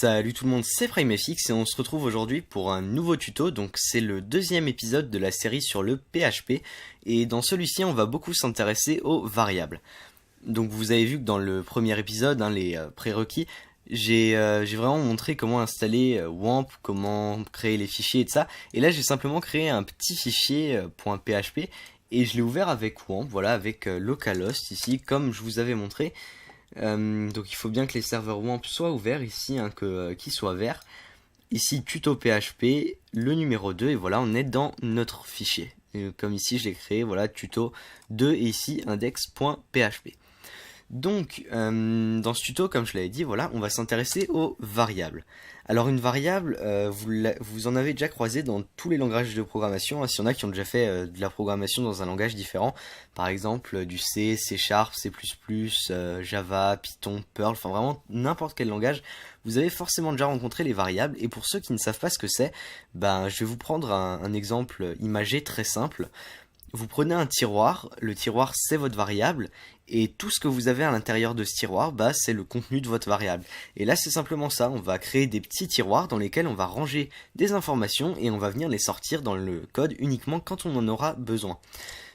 Salut tout le monde, c'est PrimeFX et on se retrouve aujourd'hui pour un nouveau tuto. Donc c'est le deuxième épisode de la série sur le PHP et dans celui-ci on va beaucoup s'intéresser aux variables. Donc vous avez vu que dans le premier épisode, les prérequis, j'ai vraiment montré comment installer WAMP, comment créer les fichiers et tout ça. Et là j'ai simplement créé un petit fichier .php et je l'ai ouvert avec WAMP, voilà, avec localhost ici comme je vous avais montré. Donc il faut bien que les serveurs WAMP soient ouverts ici, qu'ils soient verts. Ici tuto PHP, le numéro 2 et voilà on est dans notre fichier. Et comme ici je l'ai créé, voilà tuto 2 et ici index.php. Donc dans ce tuto, comme je l'avais dit, voilà, on va s'intéresser aux variables. Alors une variable, vous en avez déjà croisé dans tous les langages de programmation, s'il y en a qui ont déjà fait de la programmation dans un langage différent, par exemple du C, C#, C++, Java, Python, Perl, enfin vraiment n'importe quel langage, vous avez forcément déjà rencontré les variables, et pour ceux qui ne savent pas ce que c'est, je vais vous prendre un exemple imagé très simple. Vous prenez un tiroir, le tiroir c'est votre variable, et tout ce que vous avez à l'intérieur de ce tiroir, c'est le contenu de votre variable. Et là c'est simplement ça, on va créer des petits tiroirs dans lesquels on va ranger des informations et on va venir les sortir dans le code uniquement quand on en aura besoin.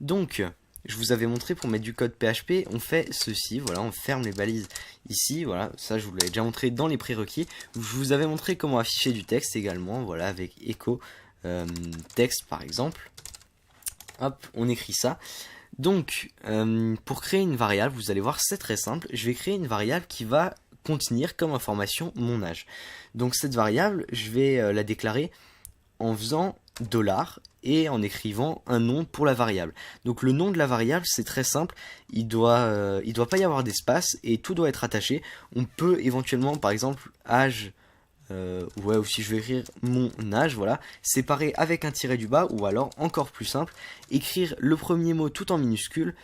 Donc, je vous avais montré pour mettre du code PHP, on fait ceci, voilà, on ferme les balises ici, voilà, ça je vous l'avais déjà montré dans les prérequis. Je vous avais montré comment afficher du texte également, voilà, avec echo texte par exemple. Hop, on écrit ça. Donc, pour créer une variable, vous allez voir, c'est très simple. Je vais créer une variable qui va contenir comme information mon âge. Donc cette variable, je vais la déclarer en faisant $ et en écrivant un nom pour la variable. Donc le nom de la variable, c'est très simple. Il doit pas y avoir d'espace et tout doit être attaché. On peut éventuellement, par exemple, âge... ou si je vais écrire mon âge, voilà, séparé avec un tiret du bas, ou alors encore plus simple, écrire le premier mot tout en minuscule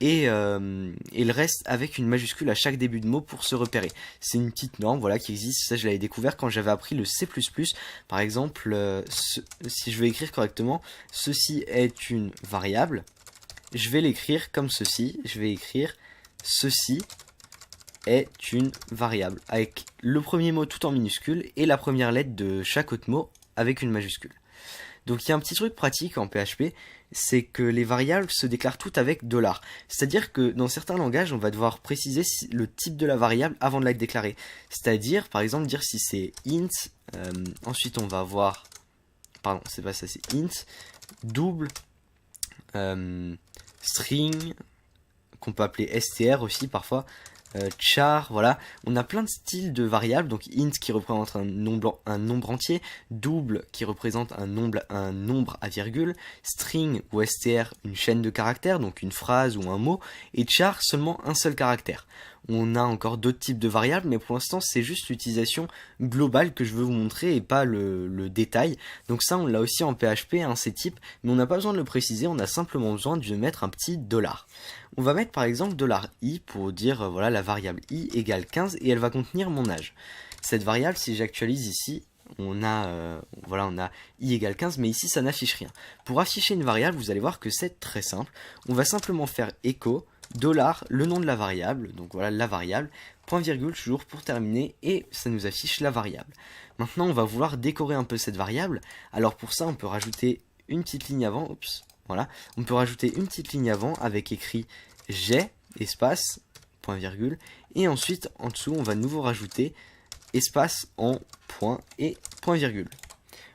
et le reste avec une majuscule à chaque début de mot pour se repérer. C'est une petite norme, voilà, qui existe. Ça je l'avais découvert quand j'avais appris le C++. Par exemple, si je veux écrire correctement, ceci est une variable, je vais l'écrire comme ceci. Je vais écrire ceci est une variable, avec le premier mot tout en minuscule et la première lettre de chaque autre mot avec une majuscule. Donc il y a un petit truc pratique en PHP, c'est que les variables se déclarent toutes avec $. C'est-à-dire que dans certains langages, on va devoir préciser le type de la variable avant de la déclarer. C'est-à-dire, par exemple, dire si c'est int, ensuite on va avoir, pardon, c'est pas ça, c'est int, double, string, qu'on peut appeler str aussi parfois, char, voilà, on a plein de styles de variables. Donc int qui représente un nombre entier, double qui représente un nombre à virgule, string ou str une chaîne de caractères, donc une phrase ou un mot, et char seulement un seul caractère. On a encore d'autres types de variables, mais pour l'instant c'est juste l'utilisation globale que je veux vous montrer et pas le détail. Donc ça on l'a aussi en PHP, ces types, mais on n'a pas besoin de le préciser, on a simplement besoin de mettre un petit $. On va mettre par exemple $i pour dire voilà, la variable i égale 15 et elle va contenir mon âge. Cette variable, si j'actualise ici, on a i égale 15, mais ici ça n'affiche rien. Pour afficher une variable, vous allez voir que c'est très simple. On va simplement faire echo le nom de la variable, donc voilà la variable, point virgule toujours pour terminer, et ça nous affiche la variable. Maintenant on va vouloir décorer un peu cette variable, alors pour ça on peut rajouter une petite ligne avant, voilà, on peut rajouter une petite ligne avant avec écrit j'ai, espace, point virgule, et ensuite en dessous on va de nouveau rajouter espace en point et point virgule.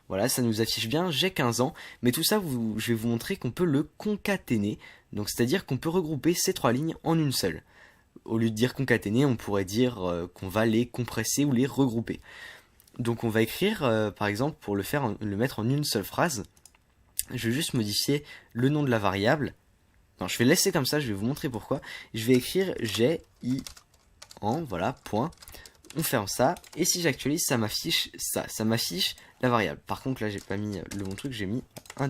Voilà, ça nous affiche bien j'ai 15 ans, mais tout ça je vais vous montrer qu'on peut le concaténer, donc c'est-à-dire qu'on peut regrouper ces trois lignes en une seule. Au lieu de dire concaténer, on pourrait dire qu'on va les compresser ou les regrouper. Donc on va écrire, par exemple, pour le mettre en une seule phrase, je vais juste modifier le nom de la variable. Non, je vais laisser comme ça, je vais vous montrer pourquoi. Je vais écrire j'ai i en, voilà, point. On ferme ça, et si j'actualise, ça m'affiche ça, ça m'affiche la variable. Par contre, là, j'ai pas mis le bon truc, j'ai mis $.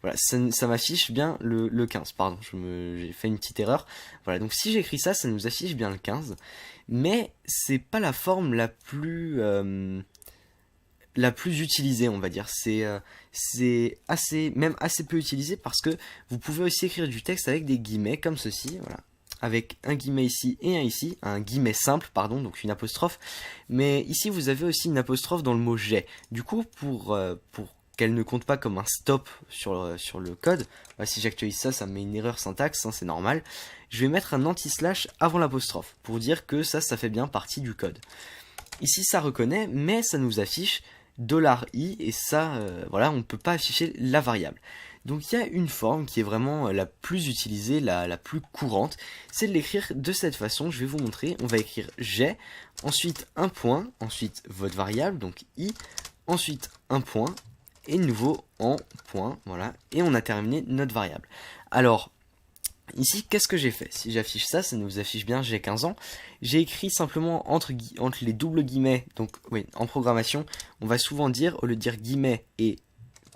Voilà, ça m'affiche bien le 15, pardon, j'ai fait une petite erreur. Voilà, donc si j'écris ça, ça nous affiche bien le 15, mais c'est pas la forme la plus utilisée, on va dire. C'est assez peu utilisé parce que vous pouvez aussi écrire du texte avec des guillemets comme ceci, voilà. avec un guillemet ici et un ici, un guillemet simple, pardon, donc une apostrophe. Mais ici, vous avez aussi une apostrophe dans le mot j'ai. Du coup, pour qu'elle ne compte pas comme un stop sur le code, si j'actualise ça, ça me met une erreur syntaxe, hein, c'est normal. Je vais mettre un anti-slash avant l'apostrophe, pour dire que ça fait bien partie du code. Ici, ça reconnaît, mais ça nous affiche $i, et ça, voilà, on ne peut pas afficher la variable. Donc il y a une forme qui est vraiment la plus utilisée, la plus courante, c'est de l'écrire de cette façon. Je vais vous montrer. On va écrire j'ai, ensuite un point, ensuite votre variable, donc i, ensuite un point, et de nouveau en point, voilà, et on a terminé notre variable. Alors, ici, qu'est-ce que j'ai fait? Si j'affiche ça, ça nous affiche bien j'ai 15 ans. J'ai écrit simplement entre les doubles guillemets, donc oui, en programmation, on va souvent dire, au lieu de dire guillemets et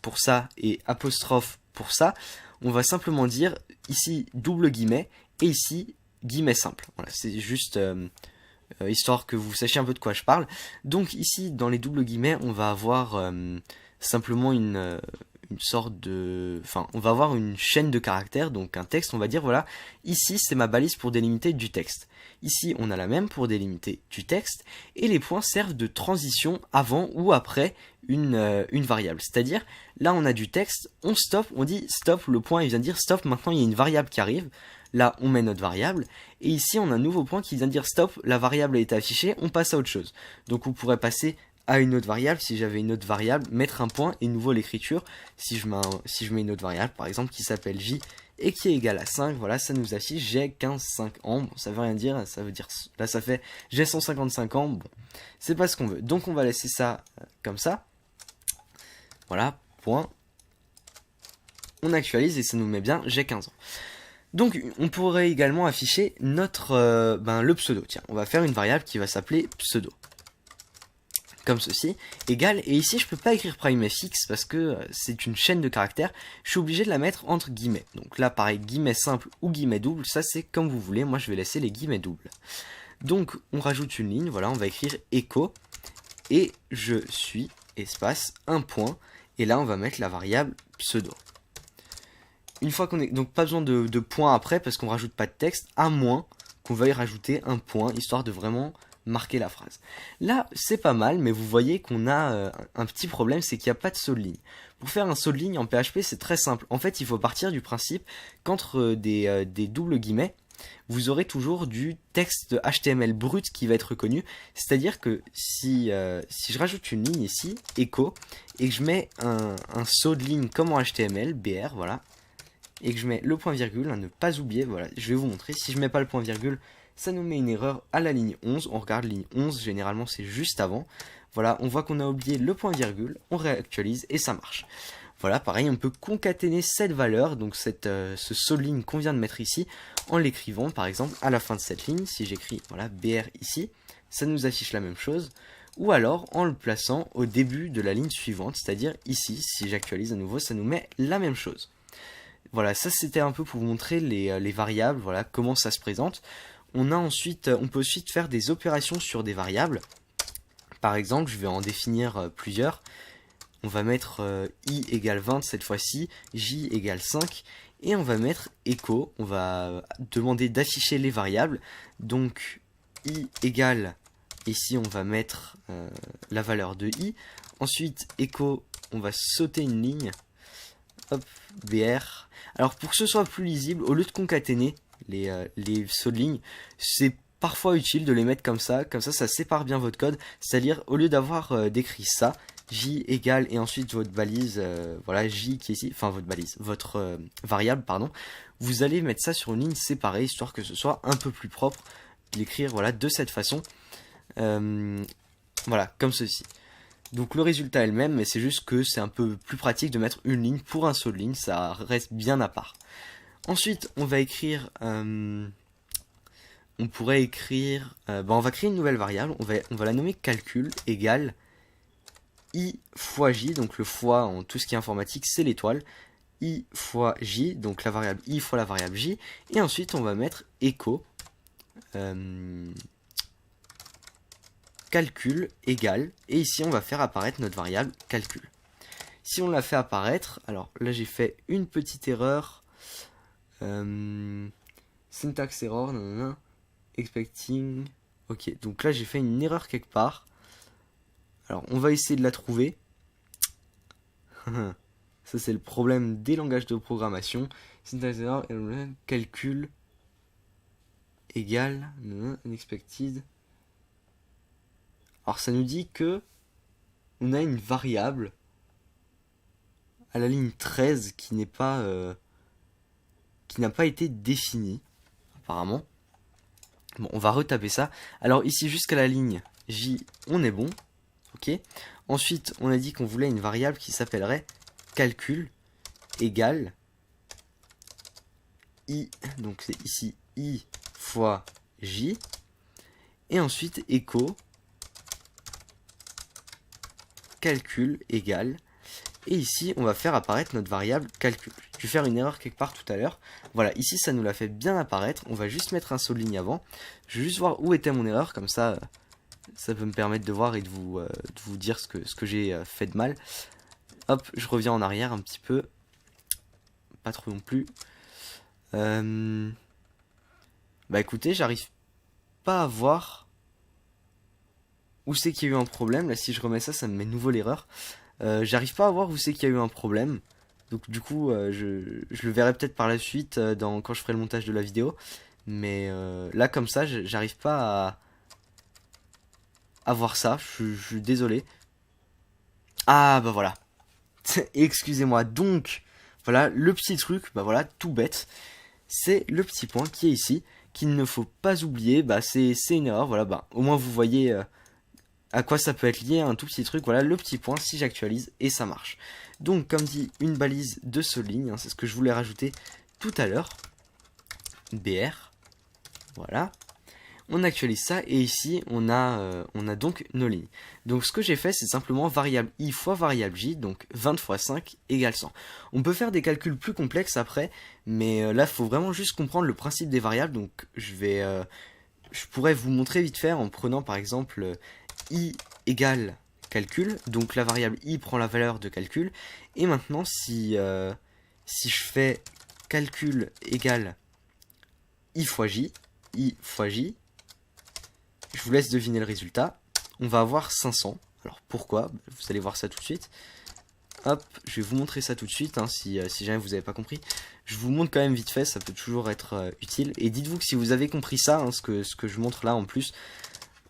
pour ça et apostrophe pour ça, on va simplement dire ici double guillemets et ici guillemets simple. Voilà, c'est juste histoire que vous sachiez un peu de quoi je parle. Donc ici, dans les doubles guillemets, on va avoir simplement une sorte de... Enfin, on va avoir une chaîne de caractères, donc un texte, on va dire, voilà, ici c'est ma balise pour délimiter du texte. Ici, on a la même pour délimiter du texte, et les points servent de transition avant ou après une variable. C'est-à-dire, là on a du texte, on stop, on dit stop, le point il vient dire stop, maintenant il y a une variable qui arrive, là on met notre variable, et ici on a un nouveau point qui vient dire stop, la variable a été affichée, on passe à autre chose. Donc on pourrait passer à une autre variable, si j'avais une autre variable, mettre un point et nouveau l'écriture, si je mets une autre variable par exemple qui s'appelle j et qui est égale à 5, voilà, ça nous affiche j'ai 15,5 ans, bon ça veut rien dire, ça veut dire, là ça fait j'ai 155 ans, bon, c'est pas ce qu'on veut, donc on va laisser ça comme ça, voilà, point, on actualise et ça nous met bien j'ai 15 ans. Donc on pourrait également afficher notre, le pseudo, tiens, on va faire une variable qui va s'appeler pseudo. Comme ceci, égal, et ici je peux pas écrire primefx parce que c'est une chaîne de caractères, je suis obligé de la mettre entre guillemets. Donc là pareil, guillemets simple ou guillemets double, ça c'est comme vous voulez, moi je vais laisser les guillemets doubles. Donc on rajoute une ligne, voilà, on va écrire echo, et je suis, espace, un point, et là on va mettre la variable pseudo. Une fois qu'on est, donc pas besoin de point après parce qu'on rajoute pas de texte, à moins qu'on veuille rajouter un point, histoire de vraiment marquer la phrase. Là, c'est pas mal, mais vous voyez qu'on a un petit problème, c'est qu'il n'y a pas de saut de ligne. Pour faire un saut de ligne en PHP, c'est très simple. En fait, il faut partir du principe qu'entre des doubles guillemets, vous aurez toujours du texte HTML brut qui va être reconnu. C'est-à-dire que si je rajoute une ligne ici, echo, et que je mets un saut de ligne comme en HTML, BR, voilà, et que je mets le point virgule, à ne pas oublier, voilà, je vais vous montrer. Si je mets pas le point virgule, ça nous met une erreur à la ligne 11, on regarde ligne 11, généralement c'est juste avant, voilà, on voit qu'on a oublié le point virgule, on réactualise et ça marche. Voilà, pareil, on peut concaténer cette valeur, donc ce saut de ligne qu'on vient de mettre ici, en l'écrivant par exemple à la fin de cette ligne, si j'écris voilà, BR ici, ça nous affiche la même chose, ou alors en le plaçant au début de la ligne suivante, c'est-à-dire ici, si j'actualise à nouveau, ça nous met la même chose. Voilà, ça c'était un peu pour vous montrer les variables, voilà, comment ça se présente. On peut ensuite faire des opérations sur des variables. Par exemple, je vais en définir plusieurs. On va mettre i égale 20 cette fois-ci, j égale 5, et on va mettre echo. On va demander d'afficher les variables. Donc i égale, ici on va mettre la valeur de i. Ensuite echo, on va sauter une ligne. Hop, br. Alors pour que ce soit plus lisible, au lieu de concaténer les sauts de ligne, c'est parfois utile de les mettre comme ça ça sépare bien votre code, c'est-à-dire au lieu d'avoir décrit ça, j égale et ensuite votre balise, voilà, j qui est ici, enfin votre balise, votre variable, pardon, vous allez mettre ça sur une ligne séparée, histoire que ce soit un peu plus propre, de l'écrire, voilà, de cette façon, voilà, comme ceci. Donc le résultat est le même, mais c'est juste que c'est un peu plus pratique de mettre une ligne pour un saut de ligne, ça reste bien à part. Ensuite, on va écrire, on pourrait écrire, on va créer une nouvelle variable, on va la nommer calcul égale i fois j, donc le fois en tout ce qui est informatique c'est l'étoile, i fois j, donc la variable i fois la variable j, et ensuite on va mettre echo, calcul égale, et ici on va faire apparaître notre variable calcul. Si on la fait apparaître, alors là j'ai fait une petite erreur, syntax error, nanana, expecting. Ok, donc là j'ai fait une erreur quelque part. Alors on va essayer de la trouver. Ça c'est le problème des langages de programmation. Syntax error, calcul égale unexpected. Alors ça nous dit que on a une variable à la ligne 13 qui n'est pas qui n'a pas été définie apparemment. Bon, on va retaper ça. Alors ici jusqu'à la ligne J, on est bon. Ok. Ensuite, on a dit qu'on voulait une variable qui s'appellerait calcul égale I, donc c'est ici I fois J. Et ensuite, echo calcul égale. Et ici, on va faire apparaître notre variable calcul. Je vais faire une erreur quelque part tout à l'heure. Voilà, ici, ça nous l'a fait bien apparaître. On va juste mettre un saut de ligne avant. Je vais juste voir où était mon erreur. Comme ça, ça peut me permettre de voir et de vous dire ce que j'ai fait de mal. Hop, je reviens en arrière un petit peu. Pas trop non plus. Bah écoutez, j'arrive pas à voir où c'est qu'il y a eu un problème. Là, si je remets ça, ça me met nouveau l'erreur. J'arrive pas à voir où c'est qu'il y a eu un problème. Donc du coup, je le verrai peut-être par la suite quand je ferai le montage de la vidéo. Mais là, comme ça, j'arrive pas à voir ça. Je suis désolé. Ah, bah voilà. Excusez-moi. Donc, voilà, le petit truc, bah voilà, tout bête. C'est le petit point qui est ici, qu'il ne faut pas oublier. Bah c'est une erreur, voilà, bah au moins vous voyez à quoi ça peut être lié, un tout petit truc. Voilà le petit point si j'actualise et ça marche. Donc comme dit, une balise de souligne, hein, c'est ce que je voulais rajouter tout à l'heure. BR, voilà. On actualise ça et ici on a donc nos lignes. Donc ce que j'ai fait c'est simplement variable i fois variable j, donc 20 fois 5 égale 100. On peut faire des calculs plus complexes après, mais là il faut vraiment juste comprendre le principe des variables. Donc je pourrais vous montrer vite fait en prenant par exemple i égale calcul, donc la variable i prend la valeur de calcul, et maintenant si je fais calcul égale i fois j, je vous laisse deviner le résultat. On va avoir 500. Alors pourquoi? Vous allez voir ça tout de suite. Hop, je vais vous montrer ça tout de suite, hein, si jamais vous n'avez pas compris. Je vous montre quand même vite fait, ça peut toujours être utile. Et dites-vous que si vous avez compris ça, hein, ce que je montre là en plus,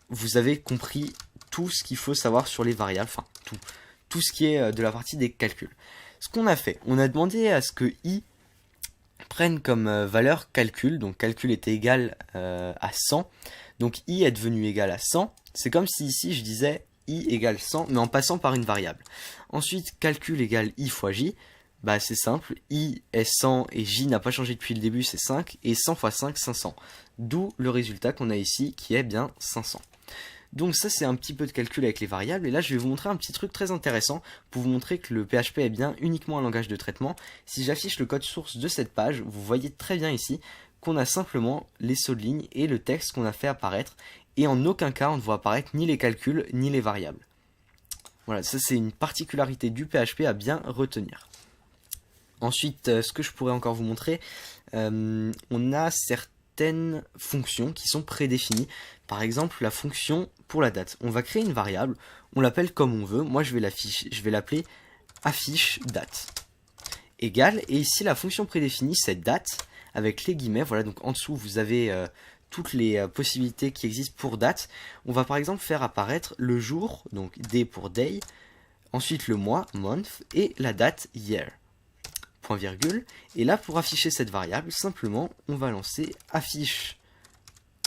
vous avez compris tout ce qu'il faut savoir sur les variables, enfin tout ce qui est de la partie des calculs. Ce qu'on a fait, on a demandé à ce que i prenne comme valeur calcul, donc calcul était égal à 100, donc i est devenu égal à 100, c'est comme si ici je disais i égale 100, mais en passant par une variable. Ensuite, calcul égale i fois j, bah c'est simple, i est 100 et j n'a pas changé depuis le début, c'est 5, et 100 fois 5, 500. D'où le résultat qu'on a ici, qui est bien 500. Donc ça c'est un petit peu de calcul avec les variables, et là je vais vous montrer un petit truc très intéressant pour vous montrer que le PHP est bien uniquement un langage de traitement. Si j'affiche le code source de cette page, vous voyez très bien ici qu'on a simplement les sauts de ligne et le texte qu'on a fait apparaître, et en aucun cas on ne voit apparaître ni les calculs ni les variables. Voilà, ça c'est une particularité du PHP à bien retenir. Ensuite, ce que je pourrais encore vous montrer, on a certaines fonctions qui sont prédéfinies. Par exemple, la fonction pour la date. On va créer une variable, on l'appelle comme on veut. Moi, je vais l'appeler affiche date. Égale, et ici la fonction prédéfinie c'est date avec les guillemets. Voilà, donc en dessous vous avez toutes les possibilités qui existent pour date. On va par exemple faire apparaître le jour, donc day pour day, ensuite le mois, month, et la date, year. Point virgule. Et là, pour afficher cette variable, simplement, on va lancer affiche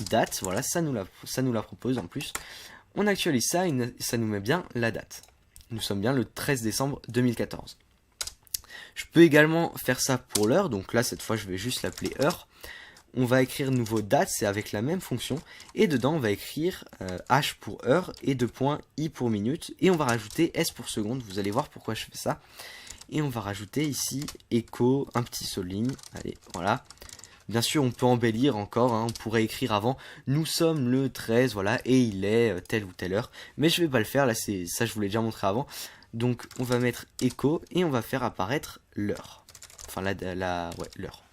date. Voilà, ça nous la propose en plus. On actualise ça et ça nous met bien la date. Nous sommes bien le 13 décembre 2014. Je peux également faire ça pour l'heure. Donc là, cette fois, je vais juste l'appeler heure. On va écrire nouveau date, c'est avec la même fonction. Et dedans, on va écrire h pour heure et 2 points i pour minute. Et on va rajouter s pour seconde. Vous allez voir pourquoi je fais ça. Et on va rajouter ici echo, un petit saut de ligne. Allez, voilà. Bien sûr, on peut embellir encore. Hein, on pourrait écrire avant. Nous sommes le 13, voilà, et il est telle ou telle heure. Mais je vais pas le faire. Là, ça, je vous l'ai déjà montré avant. Donc, on va mettre echo et on va faire apparaître l'heure. Enfin, l'heure.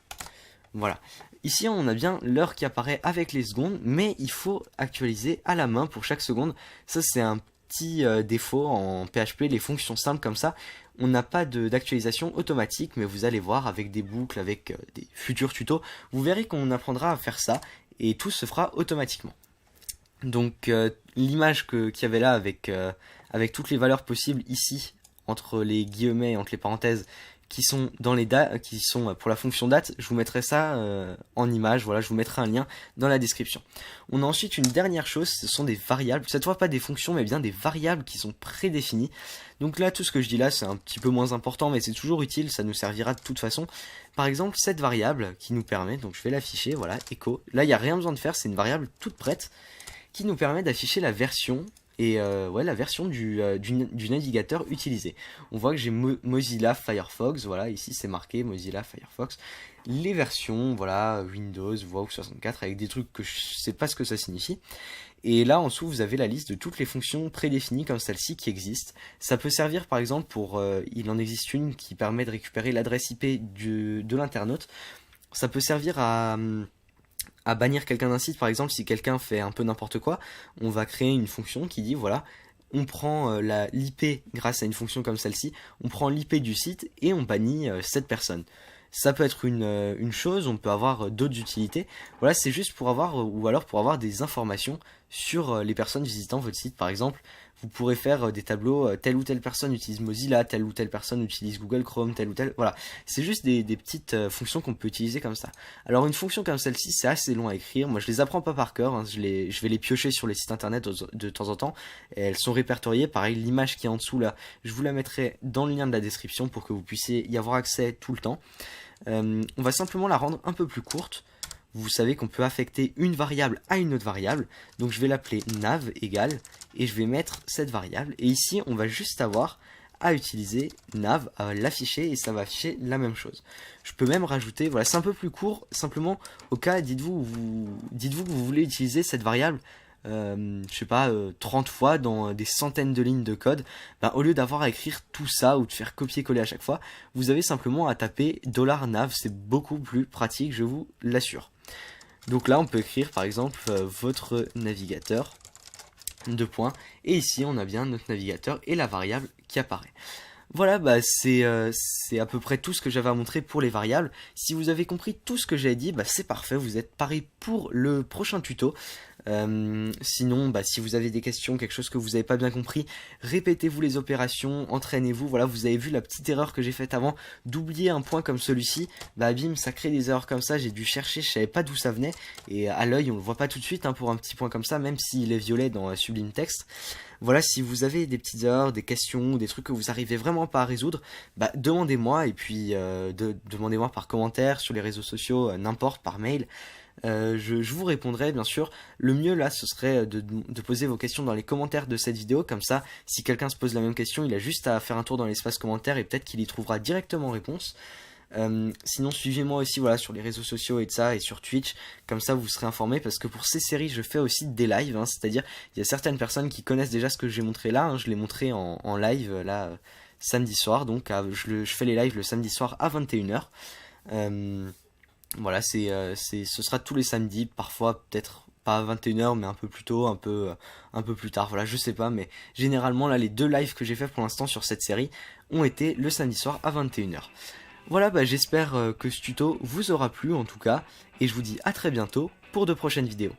Voilà. Ici, on a bien l'heure qui apparaît avec les secondes, mais il faut actualiser à la main pour chaque seconde. Ça, c'est un petit défaut en PHP, les fonctions simples comme ça. On n'a pas d'actualisation automatique, mais vous allez voir avec des boucles, avec des futurs tutos, vous verrez qu'on apprendra à faire ça et tout se fera automatiquement. Donc l'image qu'il y avait là avec toutes les valeurs possibles ici, entre les guillemets et entre les parenthèses, qui sont dans les qui sont pour la fonction date, je vous mettrai ça en image, voilà, je vous mettrai un lien dans la description. On a ensuite une dernière chose, ce sont des variables, cette fois pas des fonctions mais bien des variables qui sont prédéfinies. Donc là, tout ce que je dis là, c'est un petit peu moins important, mais c'est toujours utile, ça nous servira de toute façon. Par exemple, cette variable qui nous permet, donc je vais l'afficher, voilà, echo, là il n'y a rien besoin de faire, c'est une variable toute prête, qui nous permet d'afficher la version et la version du navigateur utilisé. On voit que j'ai Mozilla Firefox, voilà, ici c'est marqué Mozilla Firefox. Les versions, voilà, Windows, WoW 64 avec des trucs que je sais pas ce que ça signifie. Et là en dessous vous avez la liste de toutes les fonctions prédéfinies comme celle-ci qui existent. Ça peut servir par exemple pour, il en existe une qui permet de récupérer l'adresse IP de l'internaute. Ça peut servir à bannir quelqu'un d'un site, par exemple, si quelqu'un fait un peu n'importe quoi, on va créer une fonction qui dit, voilà, on prend l'IP grâce à une fonction comme celle-ci, on prend l'IP du site et on bannit cette personne. Ça peut être une chose, on peut avoir d'autres utilités. Voilà, c'est juste pour avoir, ou alors pour avoir des informations sur les personnes visitant votre site. Par exemple, vous pourrez faire des tableaux, telle ou telle personne utilise Mozilla, telle ou telle personne utilise Google Chrome, telle ou telle... Voilà, c'est juste des petites fonctions qu'on peut utiliser comme ça. Alors une fonction comme celle-ci, c'est assez long à écrire. Moi, je les apprends pas par cœur, hein. Je vais les piocher sur les sites internet de temps en temps. Et elles sont répertoriées. Pareil, l'image qui est en dessous là, je vous la mettrai dans le lien de la description pour que vous puissiez y avoir accès tout le temps. On va simplement la rendre un peu plus courte. Vous savez qu'on peut affecter une variable à une autre variable. Donc je vais l'appeler nav égale et je vais mettre cette variable. Et ici, on va juste avoir à utiliser nav, à l'afficher et ça va afficher la même chose. Je peux même rajouter, voilà, c'est un peu plus court. Simplement, au cas, dites-vous que vous voulez utiliser cette variable je sais pas, 30 fois dans des centaines de lignes de code, ben, au lieu d'avoir à écrire tout ça ou de faire copier-coller à chaque fois, vous avez simplement à taper $nav, c'est beaucoup plus pratique, je vous l'assure. Donc là, on peut écrire par exemple votre navigateur, deux points, et ici on a bien notre navigateur et la variable qui apparaît. Voilà, bah c'est à peu près tout ce que j'avais à montrer pour les variables. Si vous avez compris tout ce que j'ai dit, bah c'est parfait, vous êtes paré pour le prochain tuto. Sinon, bah, si vous avez des questions, quelque chose que vous n'avez pas bien compris, répétez-vous les opérations, entraînez-vous. Voilà, vous avez vu la petite erreur que j'ai faite avant, d'oublier un point comme celui-ci. Bah bim, ça crée des erreurs comme ça, j'ai dû chercher, je savais pas d'où ça venait. Et à l'œil, on le voit pas tout de suite hein, pour un petit point comme ça, même s'il est violet dans Sublime Text. Voilà, si vous avez des petites erreurs, des questions, des trucs que vous arrivez vraiment pas à résoudre, bah demandez-moi et puis demandez-moi par commentaire, sur les réseaux sociaux, n'importe, par mail. Je vous répondrai bien sûr. Le mieux là ce serait de poser vos questions dans les commentaires de cette vidéo. Comme ça si quelqu'un se pose la même question, il a juste à faire un tour dans l'espace commentaire et peut-être qu'il y trouvera directement réponse. Sinon suivez-moi aussi voilà, sur les réseaux sociaux et de ça et sur Twitch. Comme ça vous serez informés parce que pour ces séries je fais aussi des lives hein, c'est à dire il y a certaines personnes qui connaissent déjà ce que j'ai montré là hein, je l'ai montré en live là samedi soir. Donc je fais les lives le samedi soir à 21h. Voilà, ce sera tous les samedis, parfois peut-être pas à 21h, mais un peu plus tôt, un peu plus tard, voilà, je sais pas, mais généralement là, les deux lives que j'ai fait pour l'instant sur cette série ont été le samedi soir à 21h. Voilà, bah, j'espère que ce tuto vous aura plu en tout cas, et je vous dis à très bientôt pour de prochaines vidéos.